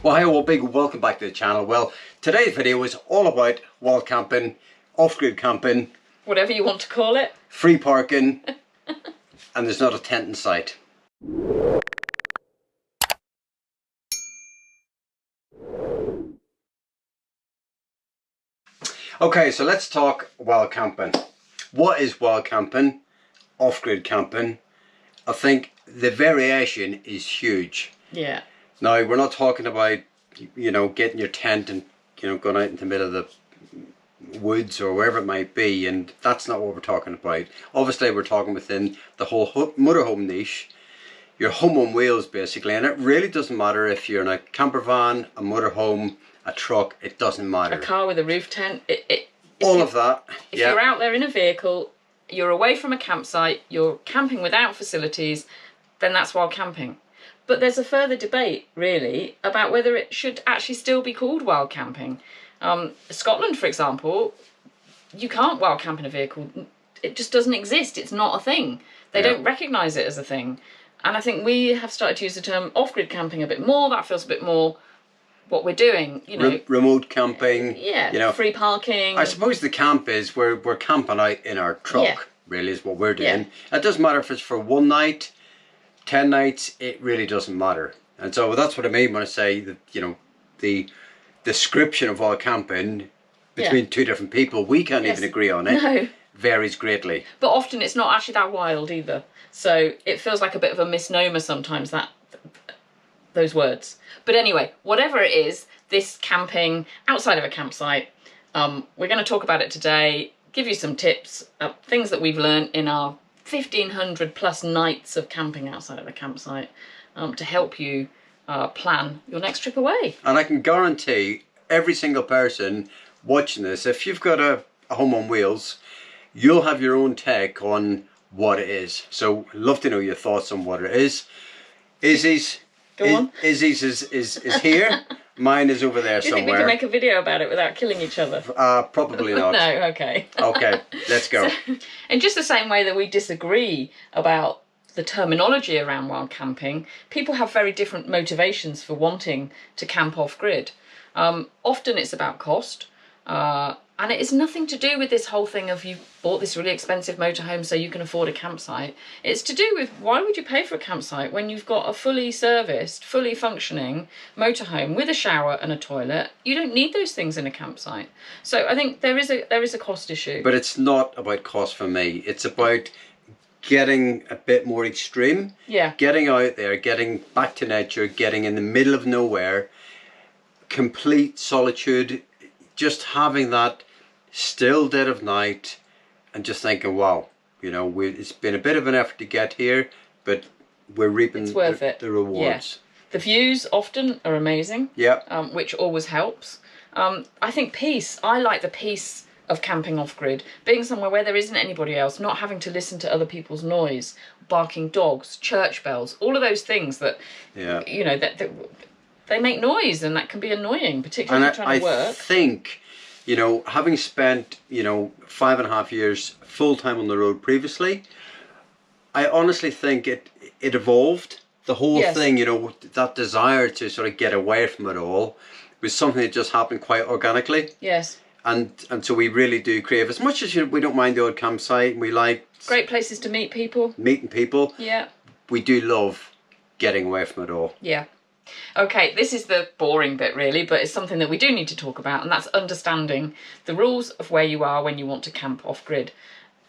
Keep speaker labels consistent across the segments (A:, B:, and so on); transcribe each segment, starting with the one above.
A: Well, hi, well, big welcome back to the channel. Well, today's video is all about wild camping, off-grid camping,
B: whatever you want to call it,
A: free parking, and there's not a tent in sight. Okay, so let's talk wild camping. What is wild camping, off-grid camping? I think the variation is huge.
B: Yeah.
A: Now, we're not talking about, you know, getting your tent and, you know, going out in the middle of the woods or wherever it might be, and that's not what we're talking about. Obviously, we're talking within the whole motorhome niche, your home on wheels basically, and it really doesn't matter if you're in a camper van, a motorhome, a truck, it doesn't matter.
B: A car with a roof tent,
A: all of that.
B: If you're out there in a vehicle, you're away from a campsite, you're camping without facilities, then that's wild camping. But there's a further debate, really, about whether it should actually still be called wild camping. Scotland, for example, you can't wild camp in a vehicle. It just doesn't exist. It's not a thing. They don't recognise it as a thing. And I think we have started to use the term off-grid camping a bit more. That feels a bit more what we're doing, you know.
A: Remote camping.
B: Yeah,
A: you know,
B: free parking.
A: I suppose the camp is we're camping out in our truck, really, is what we're doing. It doesn't matter if it's for one night, 10 nights, it really doesn't matter. And so that's what I mean when I say that, you know, the description of wild camping between two different people, we can't even agree on it.
B: No.
A: Varies greatly.
B: But often it's not actually that wild either. So it feels like a bit of a misnomer sometimes, those words. But anyway, whatever it is, this camping outside of a campsite, we're going to talk about it today, give you some tips, things that we've learned in our 1,500 plus nights of camping outside of the campsite, to help you plan your next trip away.
A: And I can guarantee every single person watching this, if you've got a home on wheels, you'll have your own take on what it is. So I'd love to know your thoughts on what it is. Izzy's is here. Mine is over there somewhere.
B: Do you think we can make a video about it without killing each other?
A: Probably not.
B: No, okay.
A: Okay, let's go.
B: So, in just the same way that we disagree about the terminology around wild camping, people have very different motivations for wanting to camp off-grid. Often it's about cost, and it is nothing to do with this whole thing of you bought this really expensive motorhome so you can afford a campsite. It's to do with, why would you pay for a campsite when you've got a fully serviced, fully functioning motorhome with a shower and a toilet? You don't need those things in a campsite. So I think there is a cost issue.
A: But it's not about cost for me. It's about getting a bit more extreme.
B: Yeah.
A: Getting out there, getting back to nature, getting in the middle of nowhere, complete solitude, just having that still dead of night and just thinking, wow, you know, it's been a bit of an effort to get here, but we're reaping the rewards.
B: Yeah. The views often are amazing, which always helps. I think peace. I like the peace of camping off-grid, being somewhere where there isn't anybody else, not having to listen to other people's noise, barking dogs, church bells, all of those things that, you know, that they make noise, and that can be annoying, particularly if you're trying to work.
A: I think, you know, having spent, you know, 5.5 years full-time on the road previously, I honestly think it evolved. The whole thing, you know, that desire to sort of get away from it all was something that just happened quite organically.
B: Yes.
A: And so we really do crave, as much as we don't mind the odd campsite, we like
B: great places to meet people.
A: Meeting people.
B: Yeah. We
A: do love getting away from it all.
B: Yeah. Okay, this is the boring bit really, but it's something that we do need to talk about, and that's understanding the rules of where you are when you want to camp off-grid.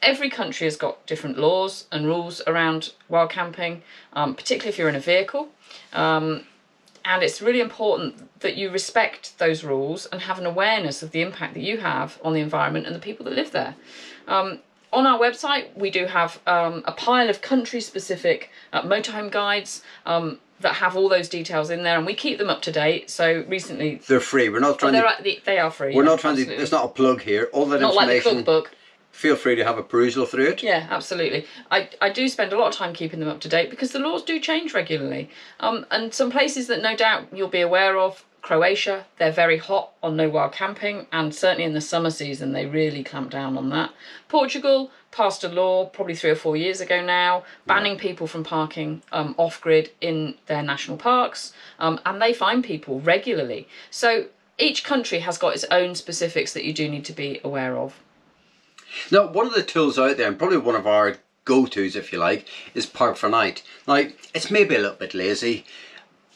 B: Every country has got different laws and rules around wild camping, particularly if you're in a vehicle. And it's really important that you respect those rules and have an awareness of the impact that you have on the environment and the people that live there. On our website, we do have a pile of country-specific motorhome guides that have all those details in there, and we keep them up to date. So recently...
A: They're free. We're not trying
B: they are free.
A: We're not trying to... There's not a plug here. All that
B: not
A: information...
B: Not like the cookbook.
A: feel free to have a perusal through it.
B: Yeah, absolutely. I do spend a lot of time keeping them up to date because the laws do change regularly. And some places that no doubt you'll be aware of, Croatia, they're very hot on no wild camping, and certainly in the summer season they really clamp down on that. Portugal passed a law probably 3 or 4 years ago now, banning people from parking off-grid in their national parks, and they fine people regularly. So each country has got its own specifics that you do need to be aware of.
A: Now, one of the tools out there, and probably one of our go-tos if you like, is Park for Night. Now, it's maybe a little bit lazy,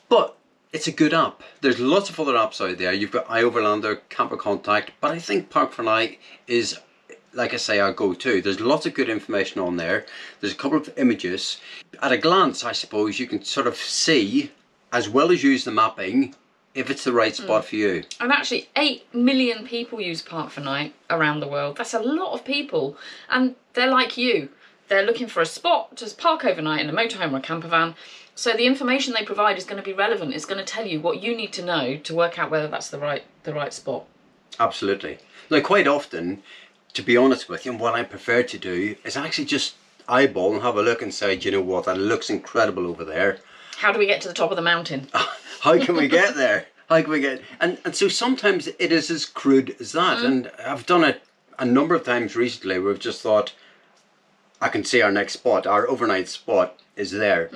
A: but it's a good app. There's lots of other apps out there. You've got iOverlander, Camper Contact, but I think Park for Night is, like I say, our go-to. There's lots of good information on there. There's a couple of images. At a glance, I suppose, you can sort of see, as well as use the mapping, if it's the right spot for you.
B: And actually 8 million people use Park for Night around the world. That's a lot of people. And they're like you. They're looking for a spot to park overnight in a motorhome or a camper van. So the information they provide is going to be relevant. It's going to tell you what you need to know to work out whether that's the right spot.
A: Absolutely. Now, quite often, to be honest with you, and what I prefer to do is actually just eyeball and have a look and say, do you know what, that looks incredible over there.
B: How do we get to the top of the mountain?
A: How can we get there? How can we get... And so sometimes it is as crude as that. And I've done it a number of times recently where we've just thought, I can see our next spot, our overnight spot is there.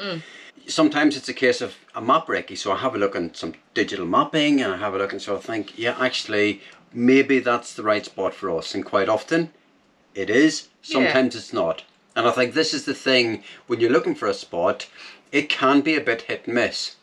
A: Sometimes it's a case of a map recce, so I have a look on some digital mapping and I have a look and so I think, yeah, actually, maybe that's the right spot for us. And quite often, it is. Sometimes it's not. And I think this is the thing, when you're looking for a spot, it can be a bit hit and miss.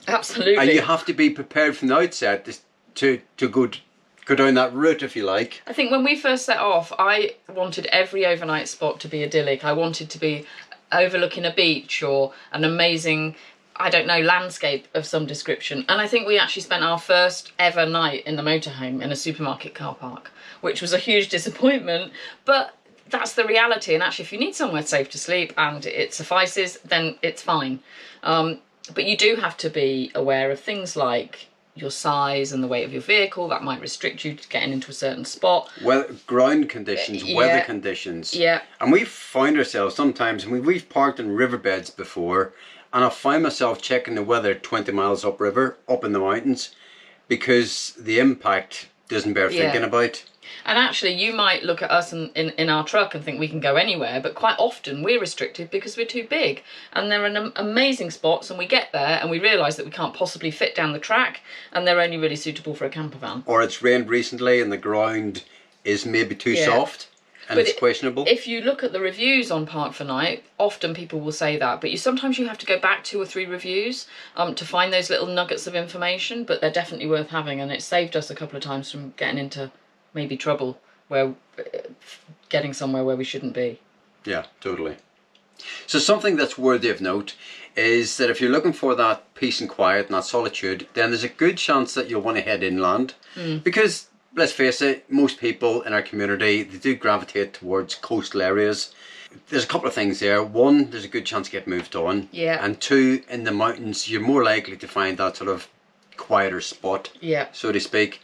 B: Absolutely.
A: And you have to be prepared from the outset to go down that route, if you like.
B: I think when we first set off, I wanted every overnight spot to be idyllic. I wanted to be overlooking a beach or an amazing, I don't know, landscape of some description. And I think we actually spent our first ever night in the motorhome in a supermarket car park, which was a huge disappointment. But that's the reality. And actually, if you need somewhere safe to sleep and it suffices, then it's fine. But you do have to be aware of things like your size and the weight of your vehicle. That might restrict you to getting into a certain spot. Well,
A: ground conditions, weather conditions.
B: Yeah.
A: And we've found ourselves sometimes, we've parked in riverbeds before, and I've found myself checking the weather 20 miles upriver, up in the mountains, because the impact doesn't bear thinking about.
B: And actually, you might look at us in our truck and think we can go anywhere, but quite often we're restricted because we're too big. And there are amazing spots, and we get there and we realise that we can't possibly fit down the track, and they're only really suitable for a camper van.
A: Or it's rained recently and the ground is maybe too soft and it's questionable.
B: If you look at the reviews on Park for Night, often people will say that, but sometimes you have to go back 2 or 3 reviews to find those little nuggets of information, but they're definitely worth having, and it saved us a couple of times from getting into maybe trouble, where getting somewhere where we shouldn't be.
A: Yeah, totally. So something that's worthy of note is that if you're looking for that peace and quiet and that solitude, then there's a good chance that you'll want to head inland. Because, let's face it, most people in our community, they do gravitate towards coastal areas. There's a couple of things there. 1, there's a good chance to get moved on.
B: Yeah.
A: And 2, in the mountains, you're more likely to find that sort of quieter spot, so to speak.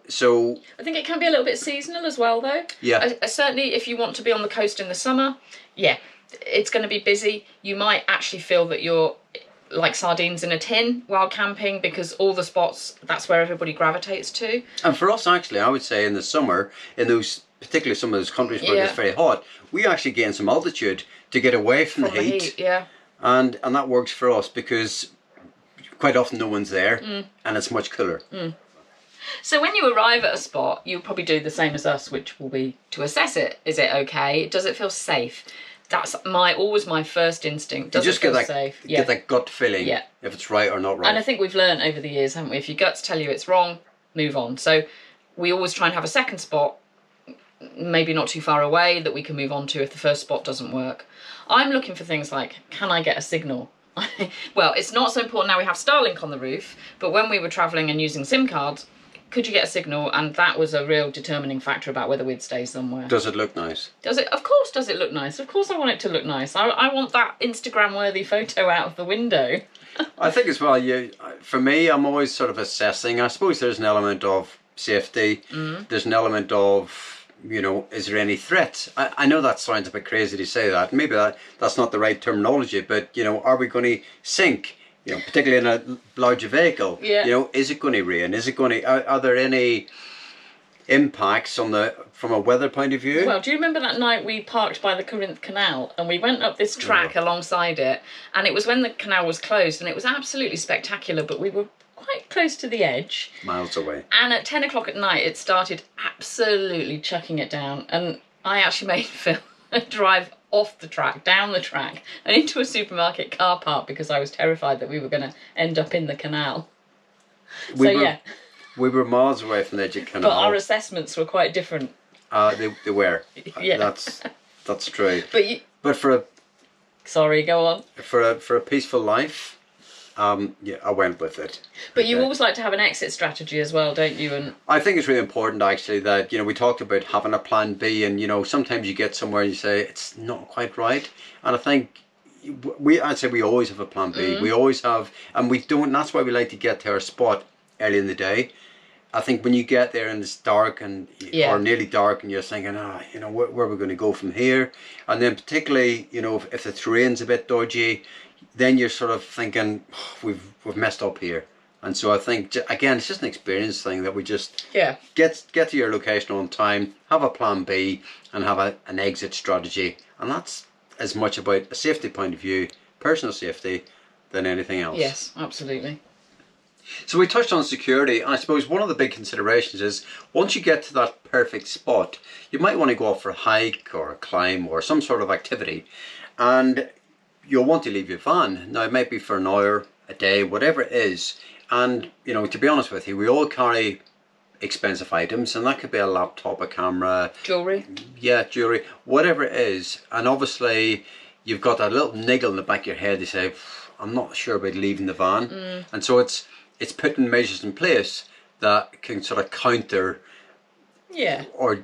A: So
B: I think it can be a little bit seasonal as well, though.
A: Yeah.
B: Certainly, if you want to be on the coast in the summer, it's going to be busy. You might actually feel that you're like sardines in a tin while camping, because all the spots, that's where everybody gravitates to. And
A: for us, actually, I would say in the summer, in those, particularly some of those countries where it's very hot, we actually gain some altitude to get away from the heat. And that works for us because quite often no one's there and it's much cooler.
B: So when you arrive at a spot, you'll probably do the same as us, which will be to assess it. Is it okay? Does it feel safe? That's always my first instinct. Does it feel safe?
A: Get that gut feeling if it's right or not right.
B: And I think we've learned over the years, haven't we? If your guts tell you it's wrong, move on. So we always try and have a second spot, maybe not too far away, that we can move on to if the first spot doesn't work. I'm looking for things like, can I get a signal? Well, it's not so important now we have Starlink on the roof, but when we were travelling and using SIM cards, could you get a signal? And that was a real determining factor about whether we'd stay somewhere.
A: Does it look nice?
B: Does it? Of course does it look nice. Of course I want it to look nice. I want that Instagram-worthy photo out of the window.
A: I think as well, for me, I'm always sort of assessing. I suppose there's an element of safety. There's an element of, you know, is there any threats? I know that sounds a bit crazy to say that. Maybe that's not the right terminology, but, you know, are we going to sink? You know, particularly in a larger vehicle.
B: Yeah.
A: You know, is it going to rain? Is it going to? Are there any impacts on from a weather point of view?
B: Well, do you remember that night we parked by the Corinth Canal and we went up this track alongside it, and it was when the canal was closed and it was absolutely spectacular, but we were quite close to the edge.
A: Miles away.
B: And at 10 o'clock at night it started absolutely chucking it down, and I actually made Phil drive off the track, down the track, and into a supermarket car park because I was terrified that we were going to end up in the canal.
A: We were miles away from the edge of the canal.
B: But our assessments were quite different.
A: They were.
B: Yeah.
A: That's true.
B: But
A: for a
B: sorry, go on.
A: For a peaceful life, yeah, I went with it.
B: But you always like to have an exit strategy as well, don't you? And
A: I think it's really important, actually, that, you know, we talked about having a plan B, and, you know, sometimes you get somewhere and you say it's not quite right, and I think I'd say we always have a plan B. We always have, and we don't. And that's why we like to get to our spot early in the day. I think when you get there and it's dark and or nearly dark, and you're thinking, you know, where are we going to go from here? And then particularly, you know, if the terrain's a bit dodgy, then you're sort of thinking, we've messed up here. And so I think, again, it's just an experience thing that we just get to your location on time, have a plan B, and have an exit strategy. And that's as much about a safety point of view, personal safety, than anything else.
B: Yes, absolutely.
A: So we touched on security, and I suppose one of the big considerations is once you get to that perfect spot, you might want to go off for a hike or a climb or some sort of activity, and you'll want to leave your van. Now, it might be for an hour, a day, whatever it is. And, you know, to be honest with you, we all carry expensive items, and that could be a laptop, a camera,
B: jewellery. Yeah,
A: jewellery, whatever it is. And obviously, you've got that little niggle in the back of your head to say, I'm not sure about leaving the van. And so it's putting measures in place that can sort of counter or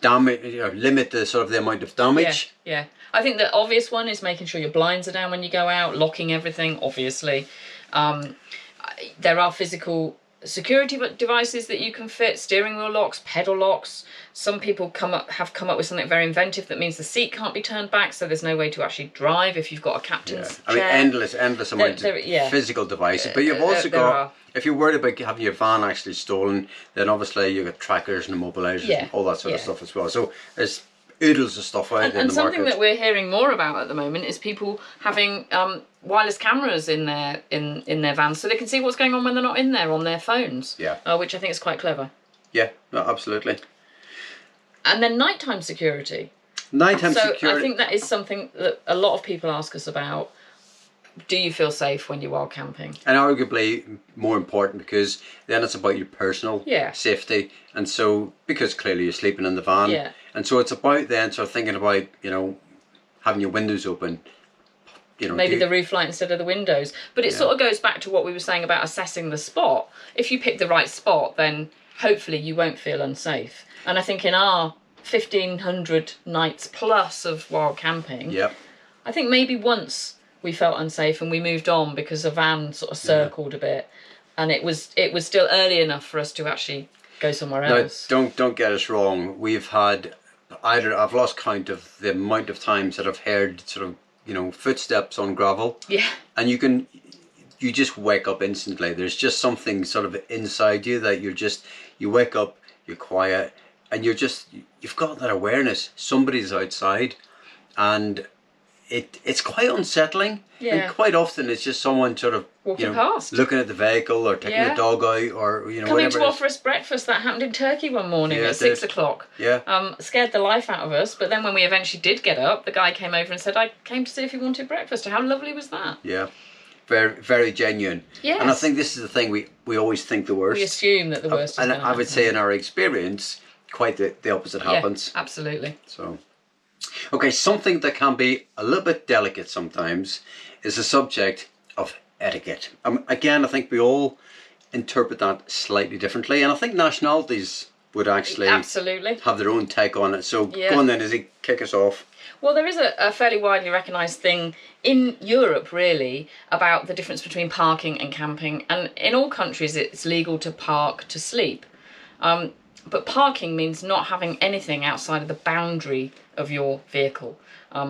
A: damage, you know, limit the sort of the amount of damage.
B: Yeah. I think the obvious one is making sure your blinds are down when you go out, locking everything, obviously. There are physical security devices that you can fit, steering wheel locks, pedal locks. Some people have come up with something very inventive that means the seat can't be turned back, so there's no way to actually drive if you've got a captain's chair.
A: I mean, endless amounts of physical devices. But you've also got, if you're worried about having your van actually stolen, then obviously you've got trackers and immobilizers and all that sort of stuff as well. So there's oodles of stuff out there in the market.
B: And something that we're hearing more about at the moment is people having wireless cameras in their vans, so they can see what's going on when they're not in there on their phones. Which I think is quite clever.
A: Yeah, no, absolutely.
B: And then nighttime security.
A: Security.
B: I think that is something that a lot of people ask us about. Do you feel safe when you are camping? And
A: arguably more important, because then it's about your personal safety. And so, because clearly you're sleeping in the van. And so it's about then sort of thinking about, you know, having your windows open. You know,
B: maybe the roof light instead of the windows. But it sort of goes back to what we were saying about assessing the spot. If you pick the right spot, then hopefully you won't feel unsafe. And I think in our 1,500 nights plus of wild camping, I think maybe once we felt unsafe and we moved on because a van sort of circled a bit, and it was still early enough for us to actually go somewhere else.
A: Now, don't get us wrong. We've had I've lost count of the amount of times that I've heard sort of, you know, footsteps on gravel. And you just wake up instantly. There's just something sort of inside you that you wake up, you're quiet, and you've got that awareness. Somebody's outside, and it's quite unsettling. And quite often it's just someone sort of
B: walking past,
A: looking at the vehicle, or taking the dog out, or, you know,
B: coming to offer us breakfast. That happened in Turkey one morning at 6 o'clock. Scared the life out of us, but then when we eventually did get up, the guy came over and said, I came to see if you wanted breakfast. How lovely was that?
A: Very, very genuine. And I think this is the thing, we always think the worst.
B: We assume that the worst is going to happen.
A: And I would say in our experience, quite the opposite happens.
B: Absolutely.
A: So, okay, something that can be a little bit delicate sometimes is the subject of etiquette. Again, I think we all interpret that slightly differently, and I think nationalities would actually have their own take on it. So go on then, Izzy, kick us off.
B: Well, there is a fairly widely recognised thing in Europe, really, about the difference between parking and camping. And in all countries, it's legal to park to sleep. But parking means not having anything outside of the boundary of your vehicle.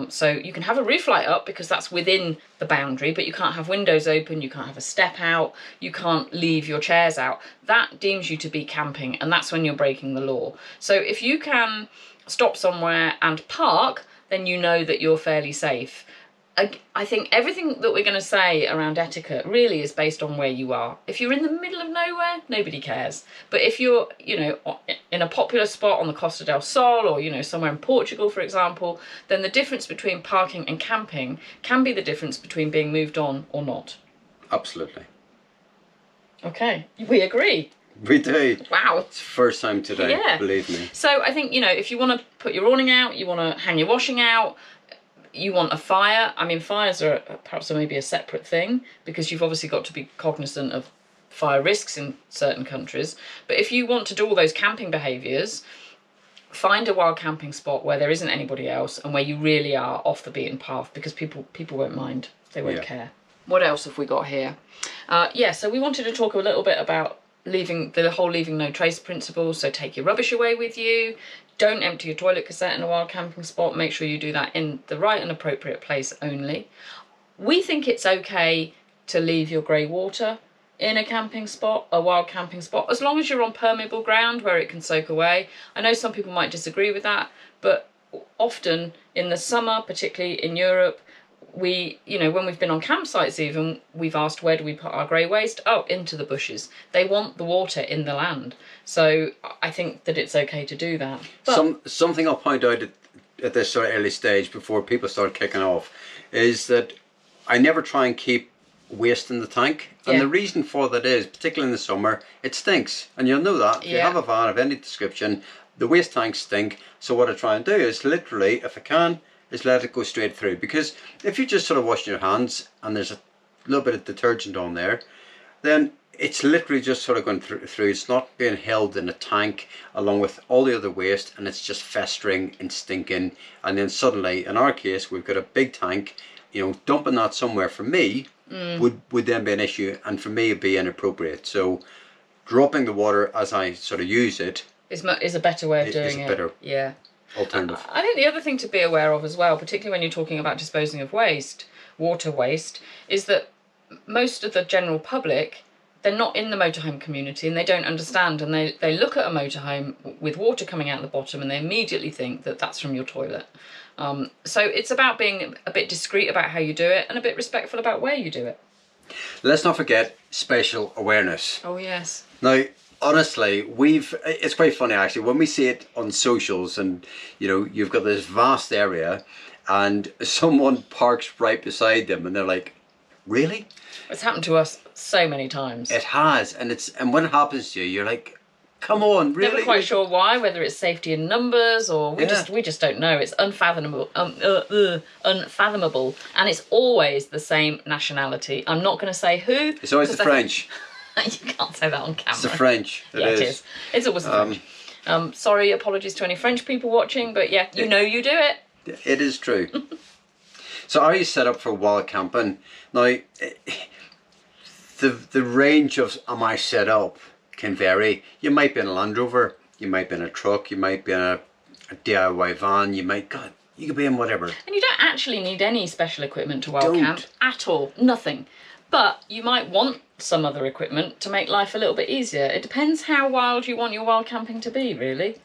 B: So you can have a roof light up because that's within the boundary, but you can't have windows open, you can't have a step out, you can't leave your chairs out. That deems you to be camping, and that's when you're breaking the law. So if you can stop somewhere and park, then you know that you're fairly safe. I think everything that we're going to say around etiquette really is based on where you are. If you're in the middle of nowhere, nobody cares. But if you're, you know, in a popular spot on the Costa del Sol, or, you know, somewhere in Portugal, for example, then the difference between parking and camping can be the difference between being moved on or not.
A: Absolutely.
B: Okay, we agree.
A: We do.
B: Wow.
A: It's the first time today,
B: Yeah.
A: believe me.
B: So I think, you know, if you want to put your awning out, you want to hang your washing out, you want a fire. I mean, fires are perhaps maybe a separate thing, because you've obviously got to be cognizant of fire risks in certain countries. But if you want to do all those camping behaviours, find a wild camping spot where there isn't anybody else and where you really are off the beaten path, because people won't mind. They won't care. What else have we got here? So we wanted to talk a little bit about leaving no trace principle. So take your rubbish away with you. Don't empty your toilet cassette in a wild camping spot. Make sure you do that in the right and appropriate place only. We think it's okay to leave your grey water in a camping spot, a wild camping spot, as long as you're on permeable ground where it can soak away. I know some people might disagree with that, but often in the summer, particularly in Europe, when we've been on campsites even, we've asked, where do we put our grey waste? Oh, into the bushes. They want the water in the land. So I think that it's okay to do that. But
A: something I'll point out at this sort of early stage before people start kicking off is that I never try and keep waste in the tank. And the reason for that is, particularly in the summer, it stinks. And you'll know that. If you have a van of any description, the waste tanks stink. So what I try and do is literally, if I can, is let it go straight through. Because if you just sort of wash your hands and there's a little bit of detergent on there, then it's literally just sort of going through. It's not being held in a tank along with all the other waste, and it's just festering and stinking. And then suddenly, in our case, we've got a big tank, you know, dumping that somewhere for me would then be an issue, and for me it'd be inappropriate. So dropping the water as I sort of use it
B: is a better way of doing it.
A: Better alternative.
B: I think the other thing to be aware of as well, particularly when you're talking about disposing of waste, water waste, is that most of the general public, they're not in the motorhome community and they don't understand, and they look at a motorhome with water coming out the bottom and they immediately think that that's from your toilet. So it's about being a bit discreet about how you do it and a bit respectful about where you do it.
A: Let's not forget spatial awareness.
B: Oh yes.
A: Now, honestly, it's quite funny actually when we see it on socials, and you know, you've got this vast area and someone parks right beside them and they're like, really?
B: It's happened to us so many times.
A: It has, and when it happens to you, you're like, come on, really?
B: Never quite sure why, whether it's safety in numbers or we just don't know. It's unfathomable, unfathomable, and it's always the same nationality. I'm not going to say who.
A: It's always the French.
B: You can't say that on camera.
A: It's the French.
B: It is. It's always the French. Sorry, apologies to any French people watching, but yeah, you know you do it.
A: It is true. So are you set up for wild camping? Now, the range of am I set up can vary. You might be in a Land Rover, you might be in a truck, you might be in a DIY van, you could be in whatever. And
B: you don't actually need any special equipment to wild camp at all, nothing. But you might want some other equipment to make life a little bit easier. It depends how wild you want your wild camping to be, really.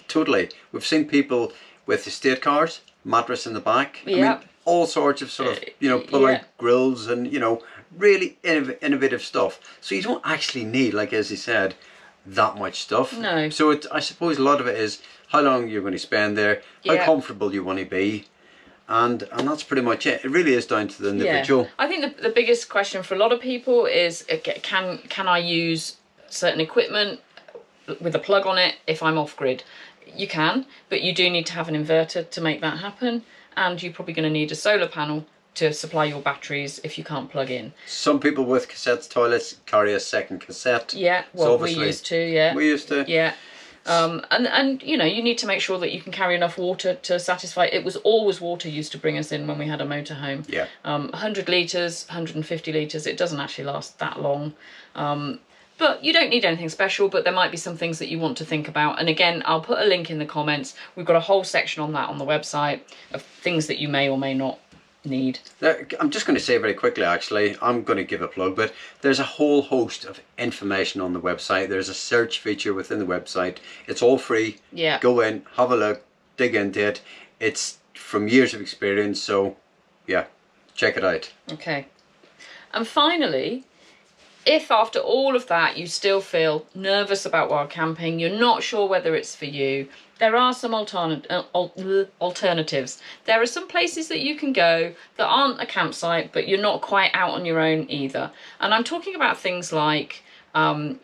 A: Totally. We've seen people with estate cars, mattress in the back. I mean, all sorts of sort of, pull-out grills and, really innovative stuff. So you don't actually need, like as he said, that much stuff.
B: No.
A: So I suppose a lot of it is how long you're going to spend there, how comfortable you want to be, and that's pretty much it. It really is down to the individual.
B: Yeah. I think the biggest question for a lot of people is, can I use certain equipment with a plug on it if I'm off-grid? You can, but you do need to have an inverter to make that happen, and you're probably going to need a solar panel to supply your batteries if you can't plug in.
A: Some people with cassettes toilets carry a second cassette.
B: Yeah, well, we used to,
A: We used to.
B: Yeah. And you need to make sure that you can carry enough water to satisfy. It was always water used to bring us in when we had a motorhome.
A: Yeah.
B: 100 litres, 150 litres, it doesn't actually last that long. But you don't need anything special, but there might be some things that you want to think about. And again, I'll put a link in the comments. We've got a whole section on that on the website of things that you may or may not need.
A: I'm just going to say very quickly, actually, I'm going to give a plug, but there's a whole host of information on the website. There's a search feature within the website. It's all free.
B: Yeah.
A: Go in, have a look, dig into it. It's from years of experience, so yeah, check it out.
B: Okay. And finally, if after all of that you still feel nervous about wild camping, you're not sure whether it's for you, there are some alternatives. There are some places that you can go that aren't a campsite, but you're not quite out on your own either. And I'm talking about things like...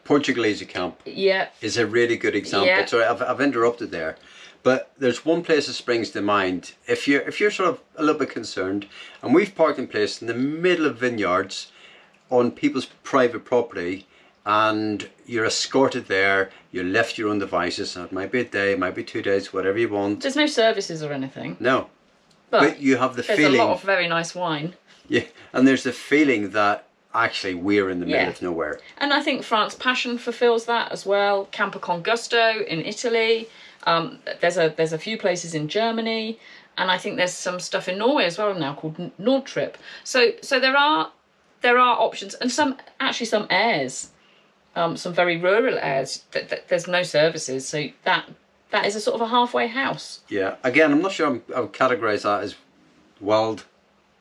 A: Portugalese camp is a really good example.
B: Yeah.
A: Sorry, I've interrupted there. But there's one place that springs to mind. If you're sort of a little bit concerned, and we've parked in place in the middle of vineyards on people's private property, and you're escorted there, you're left to your own devices. It might be a day, it might be 2 days, whatever you want.
B: There's no services or anything.
A: No. But you have the feeling...
B: There's a lot of very nice wine.
A: Yeah, and there's the feeling that actually we're in the middle of nowhere.
B: And I think France Passion fulfills that as well. Campo con Gusto in Italy. There's a few places in Germany, and I think there's some stuff in Norway as well now called Nordtrip. So there are options, and some airs, some very rural airs. There's no services, so that is a sort of a halfway house.
A: Yeah. Again, I'm not sure I would categorise that as wild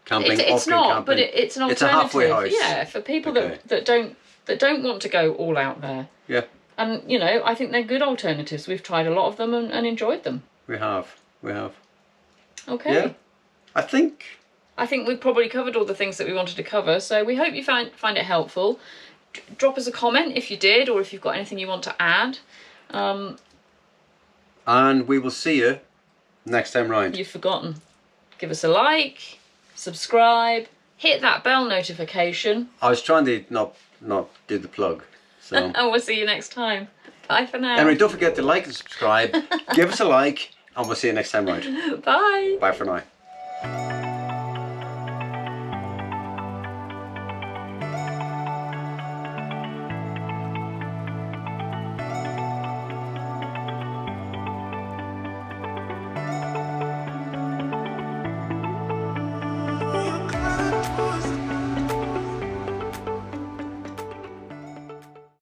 A: camping.
B: It's not,
A: camping.
B: but it's an alternative.
A: It's a halfway house.
B: Yeah, for people that don't want to go all out there.
A: Yeah.
B: And, you know, I think they're good alternatives. We've tried a lot of them and enjoyed them.
A: We have.
B: Okay.
A: Yeah. I think
B: we've probably covered all the things that we wanted to cover. So we hope you find it helpful. Drop us a comment if you did, or if you've got anything you want to add.
A: And we will see you next time round.
B: You've forgotten. Give us a like, subscribe, hit that bell notification.
A: I was trying to not do the plug. So.
B: And we'll see you next time. Bye for now.
A: Anyway, don't forget to like and subscribe. Give us a like, and we'll see you next time round.
B: Bye.
A: Bye for now.